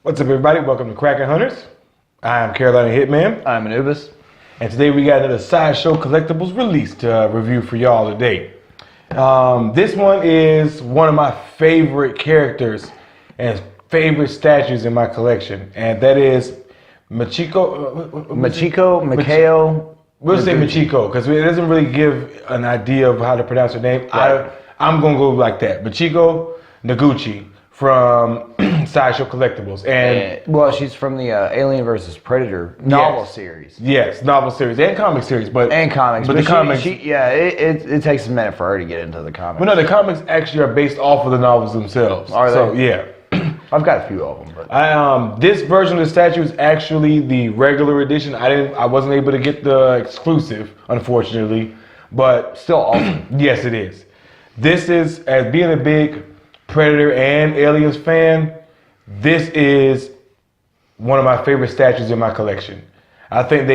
What's up, everybody? Welcome to Kraken Hunters. I'm Carolina Hitman. I'm Anubis. And today we got another Sideshow Collectibles release to review for y'all today. This one is one of my favorite characters and favorite statues in my collection. And that is Machiko. We'll say Machiko because it doesn't really give an idea of how to pronounce her name. Right. I'm going to go like that. Machiko Noguchi from Sideshow Collectibles. And well, she's from the Alien vs. Predator novel series. Yes, novel series and comic series. But the comics. It takes a minute for her to get into the comics. Well, no, the comics actually are based off of the novels themselves. Are they? So, yeah. I've got a few of them. But. This version of the statue is actually the regular edition. I wasn't able to get the exclusive, unfortunately, but still awesome. Yes, it is. This is, as being a big Predator and Aliens fan, this is one of my favorite statues in my collection. I think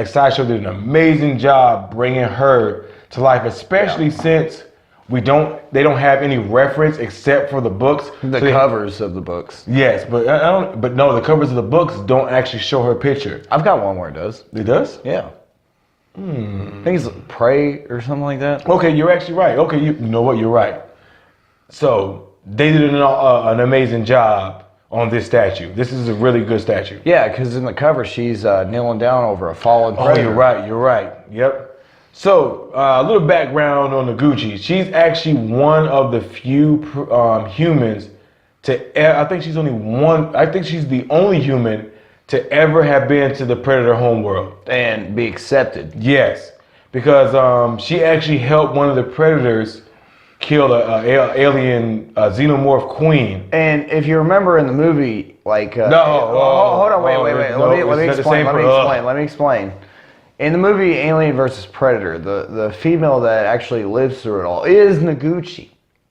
Sideshow did an amazing job bringing her to life, especially since they don't have any reference except for the books. The covers of the books. Yes, but no, the covers of the books don't actually show her picture. I've got one where it does. It does? Yeah. I think it's Prey or something like that. Okay, you're actually right. Okay, you know what? You're right. So they did an amazing job on this statue. This is a really good statue. Yeah, because in the cover she's kneeling down over a fallen predator. Oh, you're right. Yep. So, a little background on Noguchi. She's actually one of the few humans I think she's the only human to ever have been to the Predator homeworld. And be accepted. Yes, because she actually helped one of the Predators kill an alien xenomorph queen. And if you remember in the movie, like... hold on, wait. Let me explain. In the movie Alien vs. Predator, the female that actually lives through it all is Noguchi.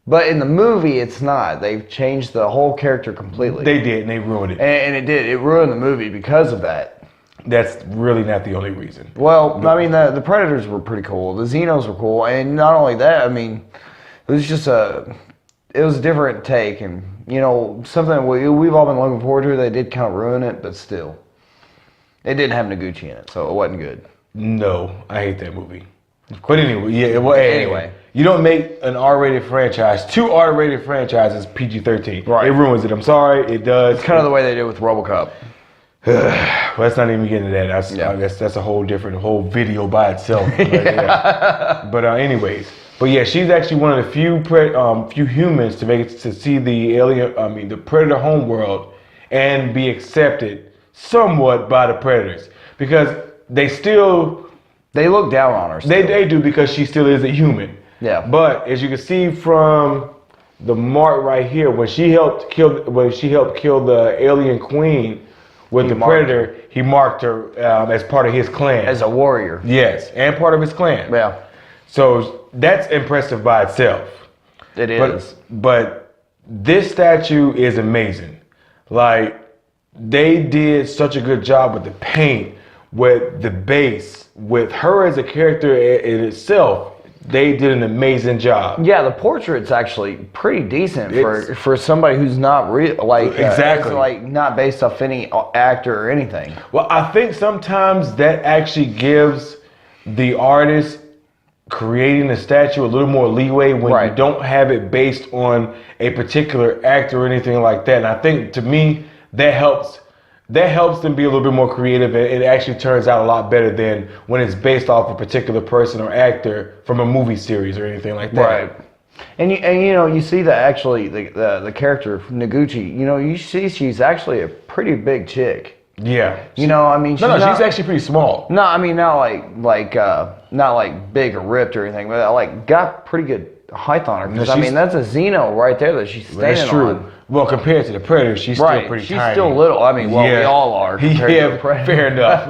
But in the movie, it's not. They've changed the whole character completely. They did, and they ruined it. And it did. It ruined the movie because of that. That's really not the only reason. Well, I mean, the Predators were pretty cool. The Xenos were cool. And not only that, I mean, it was just a different take. And, you know, something we've all been looking forward to. They did kind of ruin it, but still. It didn't have Noguchi in it, so it wasn't good. No, I hate that movie. But anyway, you don't make an R-rated franchise, 2 R-rated franchises PG-13. Right. It ruins it. I'm sorry, it does. It's kind of the way they did with RoboCop. Well, let's not even get into that. I guess that's a whole video by itself. But anyways, she's actually one of the few humans to make it to see the Predator homeworld and be accepted somewhat by the Predators, because they look down on her. They do, because she still is a human. Yeah. But as you can see from the mark right here, when she helped kill the alien queen with the Predator, he marked her as part of his clan. As a warrior. Yes, and part of his clan. Yeah. So that's impressive by itself. It is. But this statue is amazing. Like, they did such a good job with the paint, with the base, with her as a character in itself. They did an amazing job. Yeah, the portrait's actually pretty decent for somebody who's not not based off any actor or anything. Well, I think sometimes that actually gives the artist creating the statue a little more leeway when you don't have it based on a particular actor or anything like that. And I think, to me, that helps them be a little bit more creative, and it actually turns out a lot better than when it's based off a particular person or actor from a movie series or anything like that. Right. And you see that actually the character Noguchi, you see she's actually a pretty big chick. Yeah. She's actually pretty small. No, I mean not like big or ripped or anything, but got pretty good height on her. Because that's a Xeno right there that she's standing on. That's true. Well, compared to the Predator, she's still pretty tiny. She's still little. I mean, we all are. Yeah, fair enough.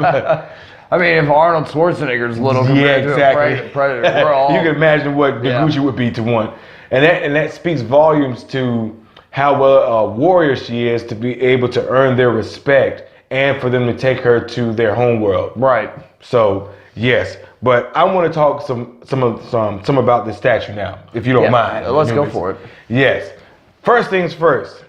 I mean, if Arnold Schwarzenegger's little compared to a Predator, we're all... You can imagine what Noguchi would be to one. And that speaks volumes to how well a warrior she is, to be able to earn their respect and for them to take her to their homeworld. Right. So, yes. But I want to talk some about this statue now, if you don't mind. Let's go for it. Yes. First things first.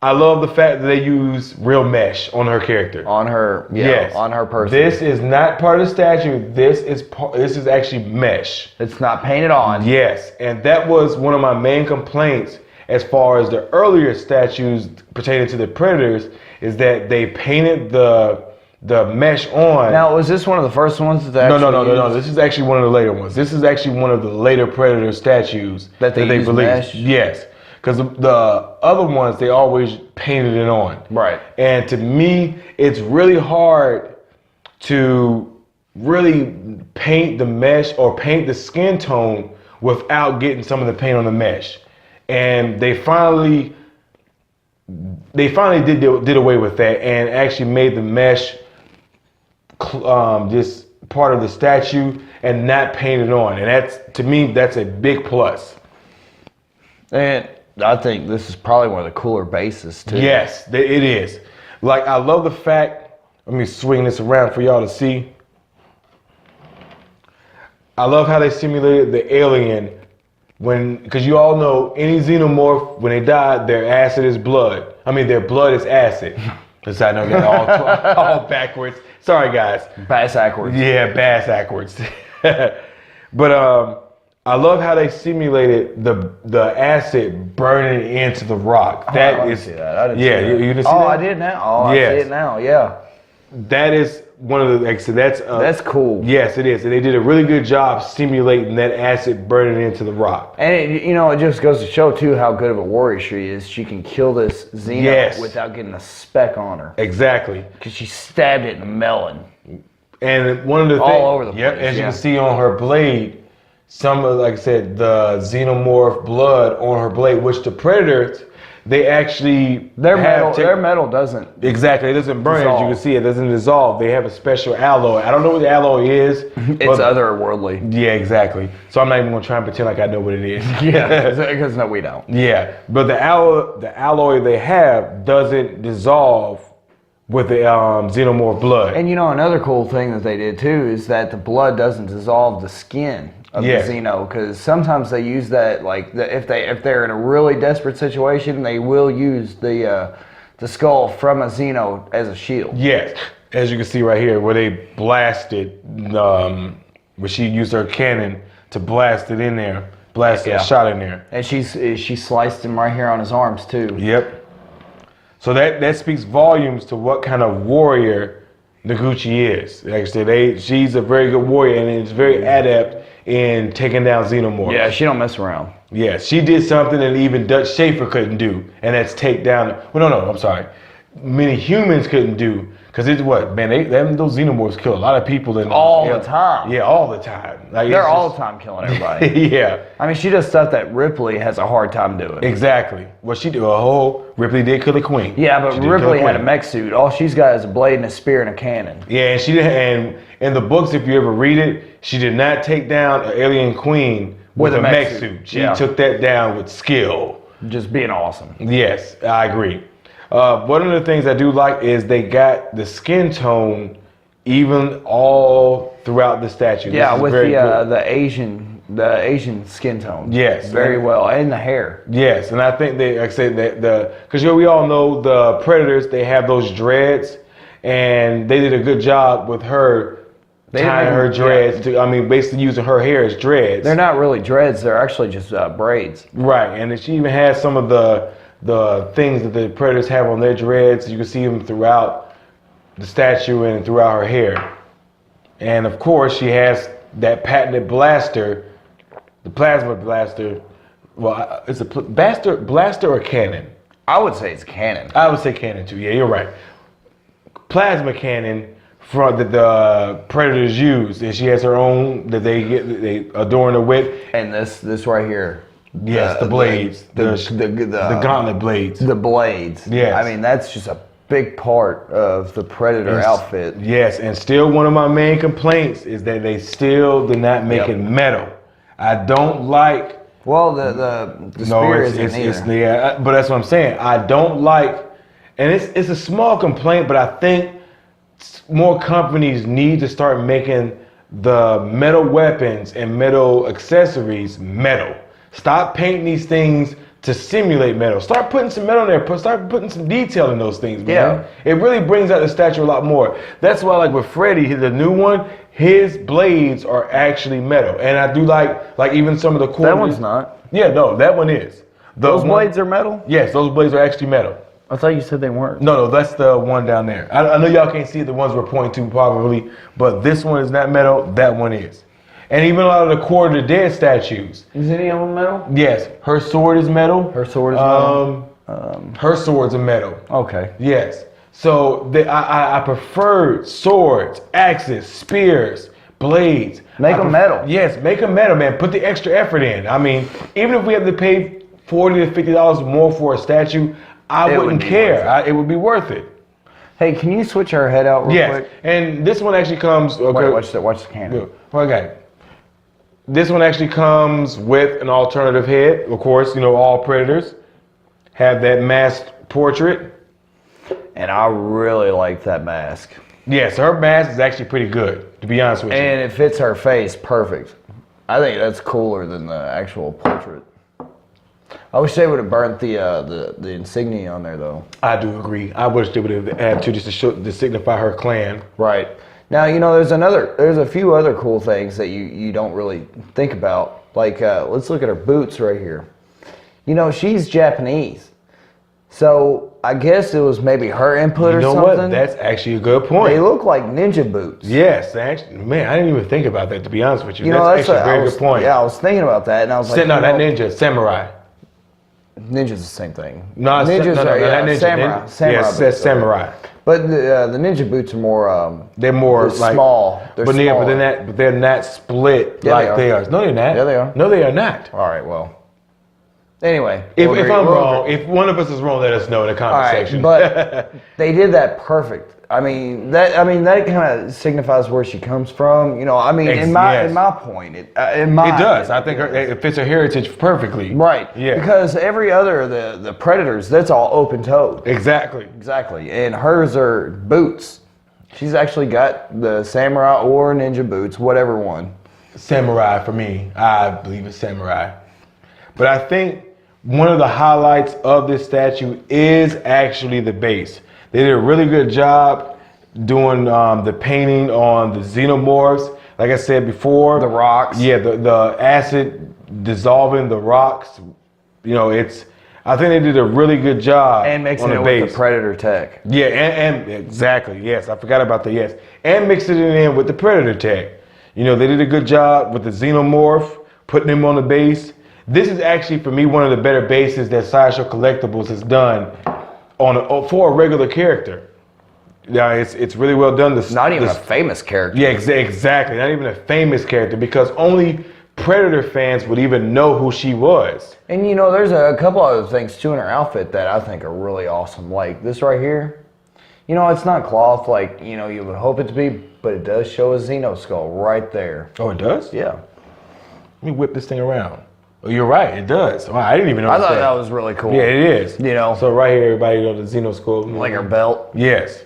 I love the fact that they use real mesh on her character. On her, yes. On her person. This is not part of the statue. This is actually mesh. It's not painted on. Yes, and that was one of my main complaints as far as the earlier statues pertaining to the Predators, is that they painted the mesh on. Now, was this one of the first ones that No. This is actually one of the later ones. This is actually one of the later Predator statues that they released. Mesh? Yes. Because the other ones, they always painted it on. Right. And to me, it's really hard to really paint the mesh or paint the skin tone without getting some of the paint on the mesh. And they finally did away with that and actually made the mesh just part of the statue and not painted on. And that's, to me, that's a big plus. And I think this is probably one of the cooler bases too. Yes, it is. Like, I love the fact, let me swing this around for y'all to see. I love how they simulated the alien because you all know any xenomorph, when they die, their acid is blood. I mean, their blood is acid. Because I know that all backwards. Sorry, guys. Bass backwards. Yeah, bass backwards. But I love how they simulated the acid burning into the rock. I didn't see that. I didn't see that. You didn't see that? I did now. Oh, yes. I see it now. Yeah. That is one of the, like I said, that's cool. Yes, it is. And they did a really good job simulating that acid burning into the rock. And it just goes to show too how good of a warrior she is. She can kill this Xeno without getting a speck on her. Exactly. Because she stabbed it in the melon. And one of the things, all over the place. Yep, as you can see on her blade, some of, like I said, the xenomorph blood on her blade, which the Predators, they actually their metal doesn't exactly, it doesn't burn dissolve. As you can see, it doesn't dissolve. They have a special alloy. I don't know what the alloy is. It's otherworldly. Yeah, exactly. So I'm not even gonna try and pretend like I know what it is. Yeah, because no, we don't. Yeah, but the alloy they have doesn't dissolve with the xenomorph blood. And another cool thing that they did too is that the blood doesn't dissolve the skin of the Xeno, because sometimes they use that, like if they're in a really desperate situation, they will use the skull from a Xeno as a shield. Yes, as you can see right here, where they blasted, where she used her cannon to blast it in there, a shot in there. And she sliced him right here on his arms too. Yep. So that speaks volumes to what kind of warrior Noguchi is. Like I said, she's a very good warrior and is very adept in taking down xenomorphs. Yeah, she don't mess around. Yeah, she did something that even Dutch Schaefer couldn't do, and that's take down. Well, no, I'm sorry. Many humans couldn't do, because it's what, man, those xenomorphs kill a lot of people all the time. Yeah, all the time. Like, they're all the time killing everybody. Yeah. I mean, she does stuff that Ripley has a hard time doing. Exactly. What she did, Ripley did kill the queen. Yeah, but Ripley had a mech suit. All she's got is a blade and a spear and a cannon. Yeah, and she did, and in the books, if you ever read it, she did not take down an alien queen with a mech suit. She took that down with skill. Just being awesome. Yes, I agree. One of the things I do like is they got the skin tone even all throughout the statue. Yeah, with the Asian skin tone. Yes, very well, and the hair. Yes, and I think they, like I said, because we all know the Predators, they have those dreads, and they did a good job with her. Tying her dreads to, basically using her hair as dreads. They're not really dreads, they're actually just braids. Right, and she even has some of the things that the Predators have on their dreads. You can see them throughout the statue and throughout her hair. And of course, she has that patented blaster, the plasma blaster. Well, it's a blaster or cannon? I would say it's cannon. I would say cannon too, yeah, you're right. Plasma cannon that the Predators use, and she has her own that they adorn her with. And this right here. Yes, the blades, the gauntlet blades. The blades. Yes. I mean, that's just a big part of the Predator outfit. Yes, and still one of my main complaints is that they still did not make it metal. I don't like. Well, the spear isn't either. Yeah, but that's what I'm saying. I don't like, and it's a small complaint, but I think more companies need to start making the metal weapons and metal accessories metal. Stop painting these things to simulate metal. Start putting some metal in there. Start putting some detail in those things, man. Yeah. It really brings out the statue a lot more. That's why, like with Freddy, the new one, his blades are actually metal, and I do like even some of the corners. That one's not. Yeah, no, that one is. Those blades are metal? Yes, those blades are actually metal. I thought you said they weren't. No, that's the one down there. I know y'all can't see the ones we're pointing to probably, but this one is not metal. That one is. And even a lot of the Quarter of the Dead statues. Is any of them metal? Yes, her sword is metal. Her sword is metal. Her sword's a metal. Okay. Yes. So I prefer swords, axes, spears, blades. Make them metal. Yes, make them metal, man. Put the extra effort in. I mean, even if we have to pay $40 to $50 more for a statue, I wouldn't care. It would be worth it. Hey, can you switch our head out real quick? And this one actually comes. Okay. Wait, watch the camera. Okay. This one actually comes with an alternative head. Of course, all Predators have that masked portrait. And I really like that mask. Yes, her mask is actually pretty good, to be honest with you. And it fits her face perfect. I think that's cooler than the actual portrait. I wish they would have burnt the insignia on there, though. I do agree. I wish they would have had to just to signify her clan. Right. Now, there's a few other cool things that you don't really think about. Like, let's look at her boots right here. She's Japanese. So I guess it was maybe her input or something. You know what? That's actually a good point. They look like ninja boots. Yes, actually, man, I didn't even think about that, to be honest with you. That's actually a very good point. Yeah, I was thinking about that, and I was like, no, that ninja, samurai. Ninja's the same thing. No, ninjas that ninja. Samurai. Yes, that's samurai. But the ninja boots are more. They're more like small. They're small. Yeah, but they're not split like they are. No, they're not. Yeah, they are. No, they are not. All right, well. Anyway, if I'm wrong, if one of us is wrong, let us know in the comment section. But they did that perfect. I mean that kind of signifies where she comes from. In my point, it does. I think it fits her heritage perfectly. Right. Yeah. Because every other the Predators, that's all open toed. Exactly. And hers are boots. She's actually got the samurai or ninja boots, whatever one. Samurai for me. I believe it's samurai. But I think one of the highlights of this statue is actually the base. They did a really good job doing the painting on the xenomorphs. Like I said before. The rocks. Yeah, the acid dissolving the rocks. I think they did a really good job. And mixing on it with the Predator tech. Yeah, and exactly, yes. I forgot about the yes. And mixing it in with the Predator tech. They did a good job with the xenomorph, putting him on the base. This is actually, for me, one of the better bases that Sideshow Collectibles has done for a regular character. Yeah, it's really well done. Not even a famous character. Yeah, exactly. Not even a famous character, because only Predator fans would even know who she was. And there's a couple other things too in her outfit that I think are really awesome. Like this right here. It's not cloth like you would hope it to be, but it does show a Xeno skull right there. Oh, it does? Yeah. Let me whip this thing around. Oh, you're right, it does. Wow, I didn't even know. I thought that was really cool. Yeah, it is. So right here, everybody the Xeno skull. Like her belt. Yes.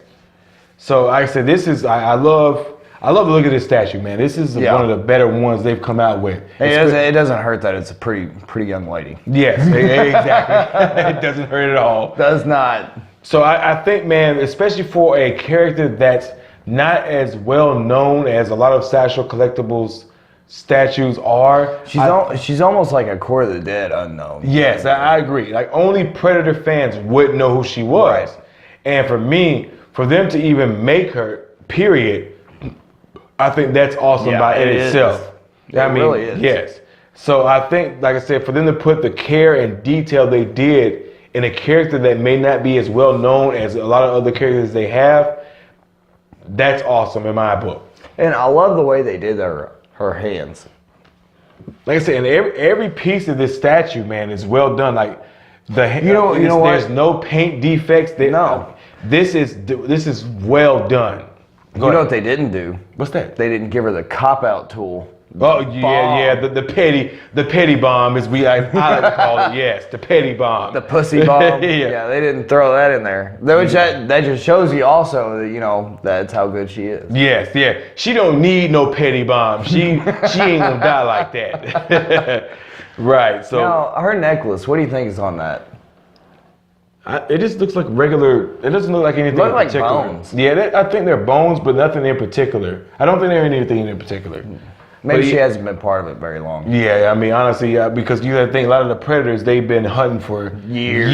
So like I said, this is I love the look of this statue, man. This is one of the better ones they've come out with. It doesn't hurt that it's a pretty young lady. Yes, exactly. It doesn't hurt at all. Does not. So I think, man, especially for a character that's not as well known as a lot of Sideshow Collectibles statues are. She's almost like a Quarter of the Dead unknown. Yes, I agree. Like only Predator fans would know who she was. Right. And for me, for them to even make her, period, I think that's awesome in itself. It really is. Yes. So I think, like I said, for them to put the care and detail they did in a character that may not be as well known as a lot of other characters they have, that's awesome in my book. And I love the way they did her hands. Like I said, and every piece of this statue, man, is well done. Like there's no paint defects. This is well done. You know what they didn't do? What's that? They didn't give her the cop-out tool. Oh yeah, the petty bomb is I like to call it. Yes, the petty bomb. The pussy bomb. Yeah, they didn't throw that in there. That just shows you also that that's how good she is. Yes, yeah. She don't need no petty bomb. She ain't gonna die like that. Right. So now her necklace. What do you think is on that? It just looks like regular. It doesn't look like anything in particular. Bones. Yeah, I think they're bones, but nothing in particular. I don't think they're anything in particular. Maybe she hasn't been part of it very long. Yeah, I mean, honestly, because you got to think a lot of the predators, they've been hunting for years.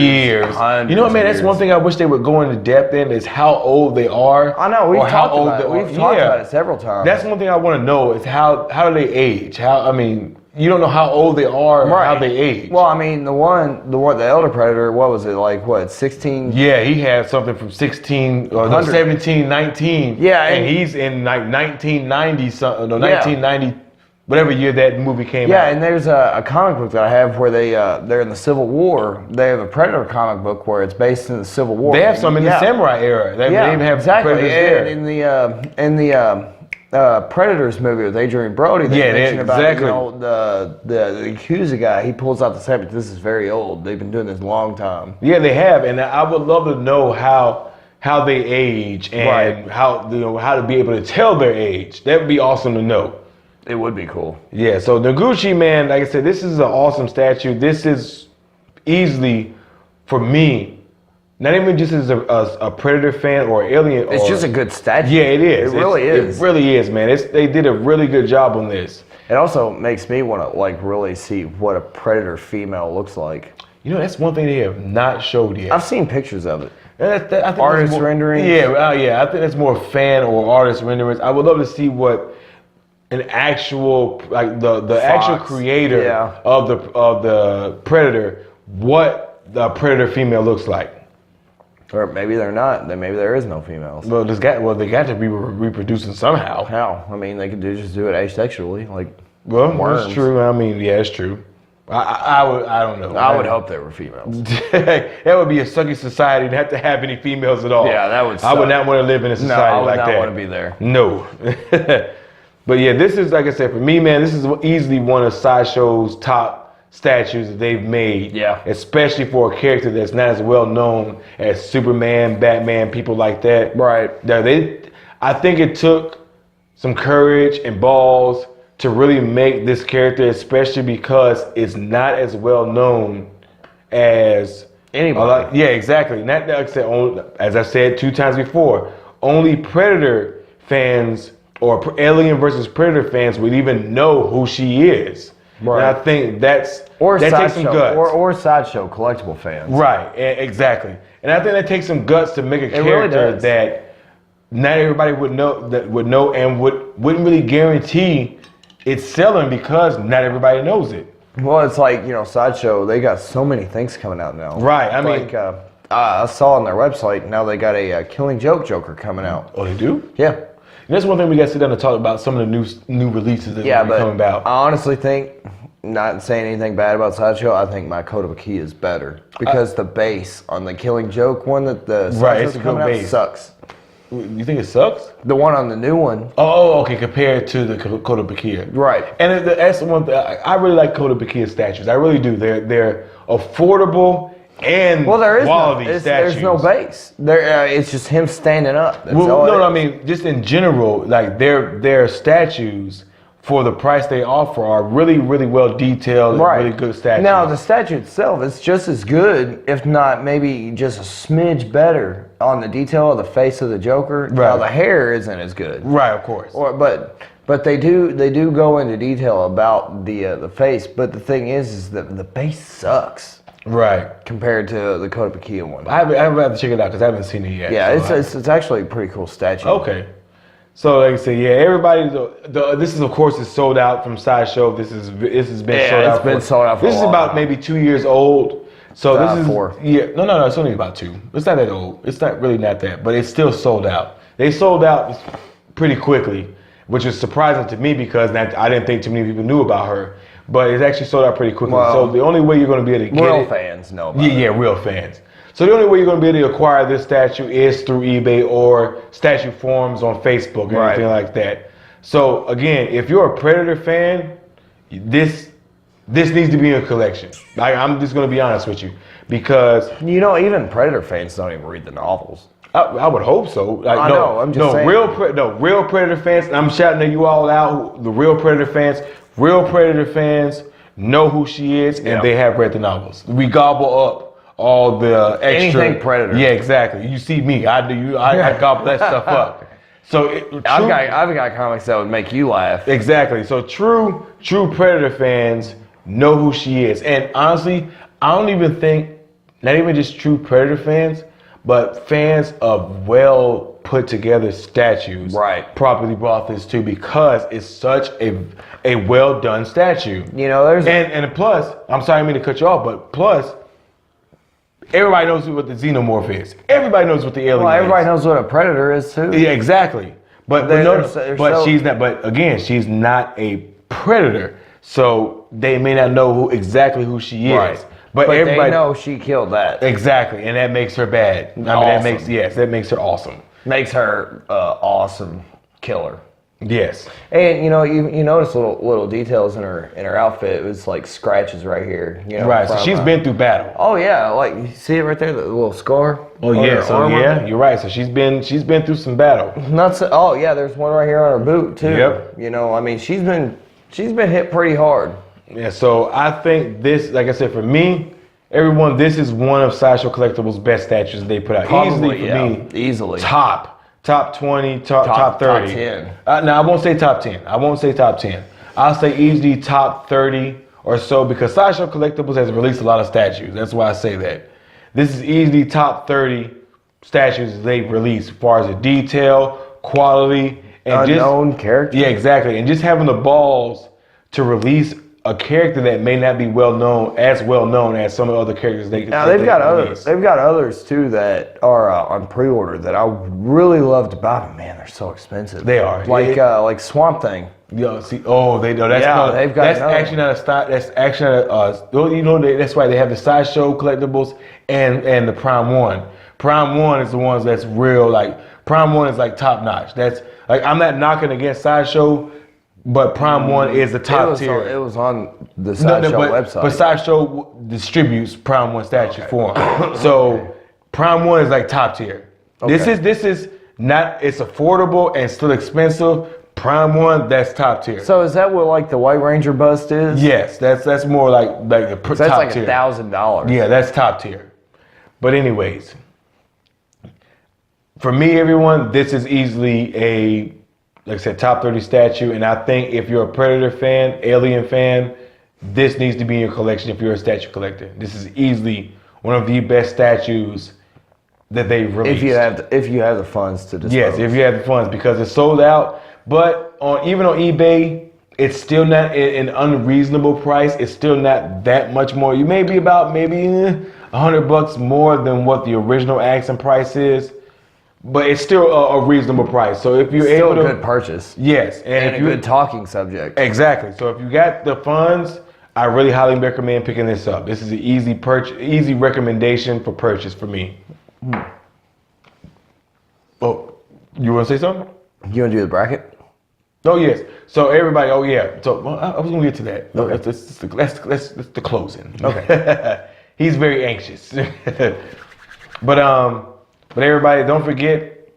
You know what, man? That's one thing I wish they would go into depth in is how old they are. I know we've talked about it. We've talked about it several times. That's one thing I want to know is how do they age? You don't know how old they are or how they age. Well, I mean, the elder predator, what was it, like, 16? Yeah, he had something from 16, or 17, 19. Yeah. And he's in like 1990 something, no, 1990, whatever year that movie came out. Yeah, and there's a comic book that I have where they're in the Civil War. They have a Predator comic book where it's based in the Civil War. They have some in the Samurai era. They even have Predators there. In the Predators movie with Adrian Brody, they mentioned about the Yakuza guy. He pulls out the saber. This is very old. They've been doing this a long time. Yeah, they have, and I would love to know how they age and how to be able to tell their age. That would be awesome to know. It would be cool. Yeah. So Noguchi, man, like I said, this is an awesome statue. This is easily, for me, not even just as a Predator fan or Alien. It's just a good statue. Yeah, it is. It really is. It really is, man. They did a really good job on this. It also makes me want to really see what a Predator female looks like. That's one thing they have not showed yet. I've seen pictures of it. I think artist renderings. Yeah. I think that's more fan or artist renderings. I would love to see what an actual the actual creator of the Predator, what the Predator female looks like. Or maybe they're not. Maybe there is no females. Well, they got to be reproducing somehow. How? I mean, they could just do it asexually, like worms. That's true. I mean, yeah, it's true. I don't know. I would hope they were females. That would be a sucky society to have to have any females at all. Yeah, that would suck. I would not want to live in a society like that. I would not want to be there. No. But yeah, this is, like I said, for me, man, this is easily one of Sideshow's top statues that they've made. Yeah. Especially for a character that's not as well known as Superman, Batman, people like that. Right. I think it took some courage and balls to really make this character, especially because it's not as well known as anybody. Yeah, exactly. Not like I said, as I've said 2 times before, only Predator fans or Alien versus Predator fans would even know who she is. Right. And I think that takes some guts. Or Sideshow Collectible fans. Right, exactly. And I think that takes some guts to make a character that not everybody would know and wouldn't really guarantee it's selling because not everybody knows it. Well, it's like, Sideshow, they got so many things coming out now. Right, I mean... I saw on their website, now they got a Killing Joke Joker coming out. Oh, they do? Yeah. And that's one thing we got to sit down and talk about, some of the new releases that are coming about. I honestly think, not saying anything bad about Sideshow, I think my Machiko Noguchi is better. Because the base on the Killing Joke one that the Sideshow's coming out sucks. You think it sucks? The one on the new one. Oh, okay, compared to the Machiko Noguchi. Right. And that's the one thing, I really like Machiko Noguchi statues. I really do. They're affordable and quality statues. There's no base. It's just him standing up. That's I mean, just in general, like their statues for the price they offer are really, really well detailed and really good statues. Now, the statue itself is just as good, if not maybe just a smidge better on the detail of the face of the Joker. Right. Now, the hair isn't as good. Right, of course. But they do go into detail about the face. But the thing is that the base sucks. Right. Compared to the Machiko Noguchi one. I have to check it out because I haven't seen it yet. Yeah, it's actually a pretty cool statue. Okay. So like I said, yeah, everybody. This is of course is sold out from Sideshow. This has been sold out. It's been sold out. This is about maybe 2 years old. So this is 4. Yeah, no, it's only about 2. It's not that old. It's not really not that, but it's still sold out. They sold out pretty quickly, which is surprising to me because I didn't think too many people knew about her. But it's actually sold out pretty quickly. Well, so the only way you're going to be able to get real fans know about it. Yeah, real fans. So the only way you're going to be able to acquire this statue is through eBay or statue forums on Facebook or anything like that. So again, if you're a Predator fan, this needs to be in a collection. I'm just going to be honest with you because even Predator fans don't even read the novels. I would hope so. I know. I'm just saying. Real Predator fans. I'm shouting at you all out. The real Predator fans. Real Predator fans, know who she is, and they have read the novels. We gobble up all the extra. Anything Predator. Yeah, exactly. You see me, I gobble that stuff up. So I've got comics that would make you laugh. Exactly. So true Predator fans know who she is. And honestly, I don't even think, not even just true Predator fans, but fans of well put together statues probably brought this too, because it's such a well done statue. You know, there's and plus, I'm sorry I mean to cut you off, but plus, everybody knows what the xenomorph is. Everybody knows what the alien is. Well, everybody knows what a predator is too. Yeah, exactly. But she's not. But again, she's not a predator, so they may not know exactly who she is. Right. But everybody they know she killed that. Exactly, and that makes her bad. I mean, that makes her awesome. Makes her awesome killer. Yes. And you know, you notice little details in her outfit. It was like scratches right here. You know, right. So she's been through battle. Oh yeah, like you see it right there, the little scar. Oh yeah. So yeah, you're right. So she's been through some battle. Oh yeah, there's one right here on her boot too. Yep. You know, I mean, she's been hit pretty hard. Yeah. So I think this, like I said, for me, everyone, this is one of Sideshow Collectibles' best statues they put out. Probably, easily. Top 20, top 30. Top 10. No, I won't say top 10. I'll say easily top 30 or so, because Sideshow Collectibles has released a lot of statues. That's why I say that. This is easily top 30 statues they've released as far as the detail, quality, and unknown character. Yeah, exactly. And just having the balls to release a character that may not be well known as some of the other characters they've got others. They've got others too that are on pre-order that I really loved about them. Man, they're so expensive. They are like Swamp Thing. Yo, see, they've got. That's actually not a style. That's actually that's why they have the Sideshow Collectibles and the Prime One. Prime One is the ones that's real. Like Prime One is like top notch. That's like, I'm not knocking against Sideshow, but Prime One is the top tier. It was on the Sideshow website. But Sideshow distributes Prime One statues for them. So Prime One is like top tier. Okay. This is not. It's affordable and still expensive. Prime One, that's top tier. So is that what like the White Ranger bust is? Yes, that's more like the top tier. That's like $1,000. Yeah, that's top tier. But anyways, for me, everyone, this is easily a, like I said, top 30 statue. And I think if you're a Predator fan, Alien fan, this needs to be in your collection if you're a statue collector. This is easily one of the best statues that they've released. If you have the funds to dispose. Yes, if you have the funds, because it's sold out. But even on eBay, it's still not an unreasonable price. It's still not that much more. You may be about maybe $100 more than what the original asking price is. But it's still a reasonable price. So if you're able to, a good purchase. Yes, and a good talking subject. Exactly. So if you got the funds, I really highly recommend picking this up. This is an easy recommendation for purchase for me. Oh, you want to say something? You want to do the bracket? Oh yes. So everybody. Oh yeah. So I was gonna get to that. Okay. That's the closing. Okay. He's very anxious. But everybody, don't forget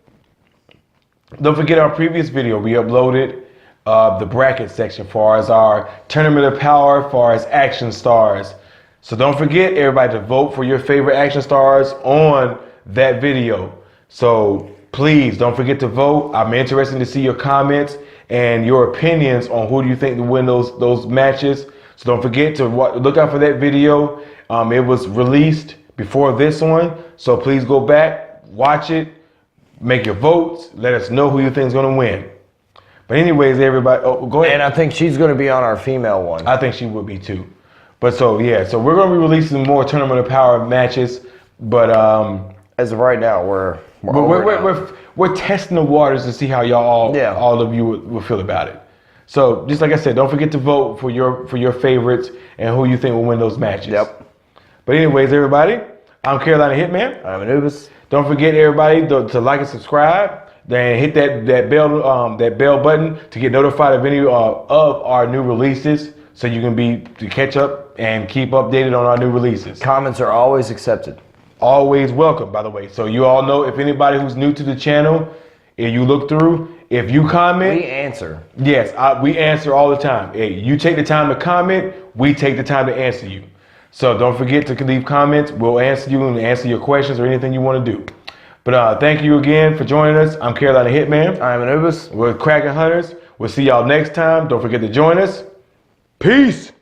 our previous video. We uploaded the bracket section for as our Tournament of Power, for as action stars. So don't forget, everybody, to vote for your favorite action stars on that video. So please don't forget to vote. I'm interested to see your comments and your opinions on who do you think to win those matches. So don't forget to look out for that video. It was released before this one, so please go back, watch it, make your votes, let us know who you think is going to win. But anyways, everybody, go ahead. And I think she's going to be on our female one. I think she would be too. But so yeah, so we're going to be releasing more Tournament of Power matches. But as of right now, we're testing the waters to see how all of you will feel about it. So just like I said, don't forget to vote for your favorites and who you think will win those matches. Yep. But anyways, everybody, I'm Carolina Hitman. I'm Anubis. Don't forget, everybody, to like and subscribe. Then hit that bell button to get notified of any of our new releases, so you can catch up and keep updated on our new releases. Comments are always accepted. Always welcome, by the way. So you all know, if anybody who's new to the channel, If you look through, if you comment, we answer. Yes, we answer all the time. Hey, you take the time to comment, we take the time to answer you. So don't forget to leave comments. We'll answer you and answer your questions or anything you want to do. But thank you again for joining us. I'm Carolina Hitman. I'm Anubis. We're Kraken Hunters. We'll see y'all next time. Don't forget to join us. Peace.